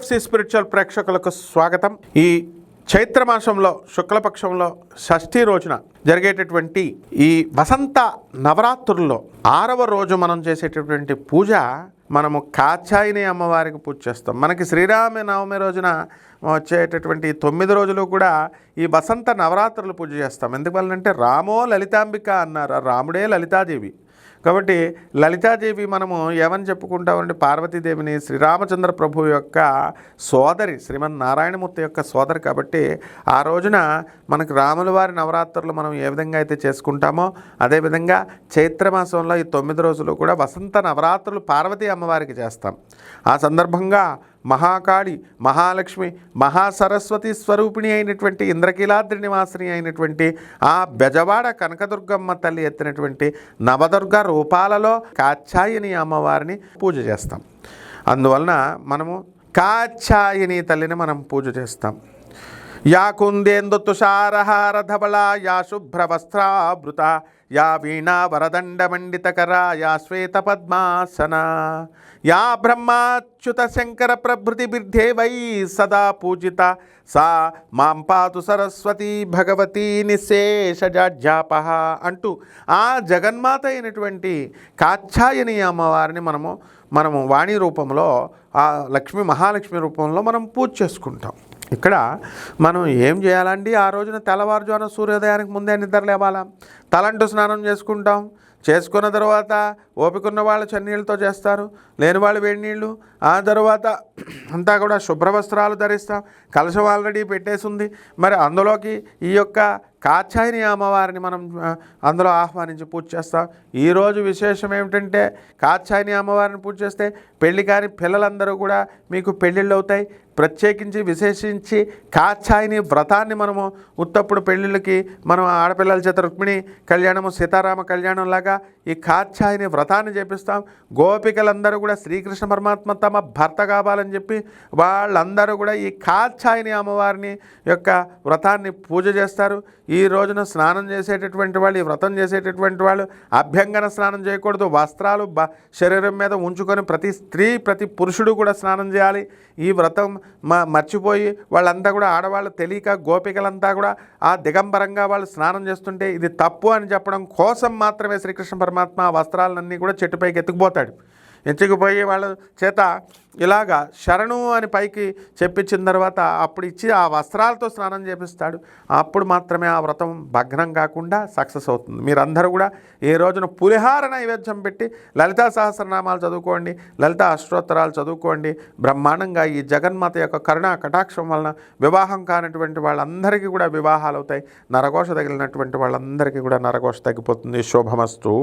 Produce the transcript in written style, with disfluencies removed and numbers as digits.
NBFC spiritual ప్రేక్షకులకు స్వాగతం. ఈ చైత్రమాసంలో శుక్లపక్షంలో షష్ఠి రోజున జరిగేటటువంటి ఈ వసంత నవరాత్రుల్లో 6వ రోజు మనం చేసేటటువంటి పూజ మనము కాత్యాయని అమ్మవారికి పూజ చేస్తాం. మనకి శ్రీరామ నవమి రోజున వచ్చేటటువంటి 9 రోజులు కూడా ఈ వసంత నవరాత్రులు పూజ చేస్తాం. ఎందువల్లంటే రామో లలితాంబిక అన్నారు, రాముడే లలితాదేవి. కాబట్టి లలితాదేవి మనము ఏమని చెప్పుకుంటామంటే పార్వతీదేవిని శ్రీరామచంద్ర ప్రభు యొక్క సోదరి, శ్రీమన్నారాయణమూర్తి యొక్క సోదరి. కాబట్టి ఆ రోజున మనకు రాముల వారి నవరాత్రులు మనం ఏ విధంగా అయితే చేసుకుంటామో అదేవిధంగా చైత్రమాసంలో ఈ 9 రోజులు కూడా వసంత నవరాత్రులు పార్వతీ అమ్మవారికి చేస్తాం. ఆ సందర్భంగా మహాకాళి, మహాలక్ష్మి, మహాసరస్వతి స్వరూపిణి అయినటువంటి ఇంద్రకీలాద్రి నివాసిని అయినటువంటి ఆ బెజవాడ కనకదుర్గమ్మ తల్లి ఎత్తినటువంటి నవదుర్గ రూపాలలో కాత్యాయని అమ్మవారిని పూజ చేస్తాం. అందువలన మనము కాత్యాయని తల్లిని మనం పూజ చేస్తాం. యా కుందేందు తుషారహార ధవళ, యా శుభ్రవస్త్రాభృత, యా వీణా వరదండమండితకర, యా శ్వేత పద్మాసన, యా బ్రహ్మాచ్యుత శంకర ప్రభృతి బిర్ధేవై సదా పూజిత, సా మాం పాతు సరస్వతి భగవతి నిశేషజాడ్యాపహ అంటూ ఆ జగన్మాత అయినటువంటి కాత్యాయని అమ్మవారిని మనము వాణి రూపంలో, ఆ లక్ష్మి మహాలక్ష్మి రూపంలో మనం పూజ చేసుకుంటాం. ఇక్కడ మనం ఏం చేయాలండి? ఆ రోజున తెల్లవారుజామున సూర్యోదయానికి ముందే నిద్ర లేవాలా, తలంటు స్నానం చేసుకుంటాం. చేసుకున్న తర్వాత ఓపిక ఉన్న వాళ్ళు చన్నీళ్ళతో చేస్తారు, లేని వాళ్ళు వేడి నీళ్ళు. ఆ తర్వాత అంతా కూడా శుభ్రవస్త్రాలు ధరిస్తాం. కలశం ఆల్రెడీ పెట్టేసి ఉంది. మరి అందులోకి ఈ యొక్క కాత్యాయని అమ్మవారిని మనం అందులో ఆహ్వానించి పూజ చేస్తాం. ఈరోజు విశేషం ఏమిటంటే కాత్యాయని అమ్మవారిని పూజ చేస్తే పెళ్లి కాని పిల్లలందరూ కూడా మీకు పెళ్ళిళ్ళు అవుతాయి. ప్రత్యేకించి విశేషించి కాత్యాయని వ్రతాన్ని మనము ఉత్తప్పుడు పెళ్ళిళ్ళకి మనం ఆడపిల్లల చేత రుక్మిణి కళ్యాణము, సీతారామ కళ్యాణం లాగా ఈ కాత్యాయని వ్రతాన్ని చేపిస్తాం. గోపికలందరూ కూడా శ్రీకృష్ణ పరమాత్మ తమ భర్త కావాలని చెప్పి వాళ్ళందరూ కూడా ఈ కాత్యాయని అమ్మవారిని యొక్క వ్రతాన్ని పూజ చేస్తారు. ఈ రోజున స్నానం చేసేటటువంటి వాళ్ళు, ఈ వ్రతం చేసేటటువంటి వాళ్ళు అభ్యంగన స్నానం చేయకూడదు. వస్త్రాలు శరీరం మీద ఉంచుకొని ప్రతి స్త్రీ, ప్రతి పురుషుడు కూడా స్నానం చేయాలి. ఈ వ్రతం మర్చిపోయి వాళ్ళంతా కూడా ఆడవాళ్ళు తెలియక గోపికలంతా కూడా ఆ దిగంబరంగా వాళ్ళు స్నానం చేస్తుంటే ఇది తప్పు అని చెప్పడం కోసం మాత్రమే శ్రీకృష్ణ పరమాత్మ ఆ వస్త్రాలన్నీ కూడా చెట్టుపైకి ఎత్తుకుపోతాడు. ఎత్తుకుపోయి వాళ్ళ చేత ఇలాగా శరణు అని పైకి చెప్పించిన తర్వాత అప్పుడు ఇచ్చి ఆ వస్త్రాలతో స్నానం చేపిస్తాడు. అప్పుడు మాత్రమే ఆ వ్రతం భగ్నం కాకుండా సక్సెస్ అవుతుంది. మీరందరూ కూడా ఈ రోజున పులిహార నైవేద్యం పెట్టి లలితా సహస్రనామాలు చదువుకోండి, లలితా అష్టోత్తరాలు చదువుకోండి. బ్రహ్మాండంగా ఈ జగన్మాత యొక్క కరుణా కటాక్షం వలన వివాహం కానటువంటి వాళ్ళందరికీ కూడా వివాహాలు అవుతాయి. నరఘోష తగిలినటువంటి వాళ్ళందరికీ కూడా నరఘోష తగ్గిపోతుంది. శుభమస్తు.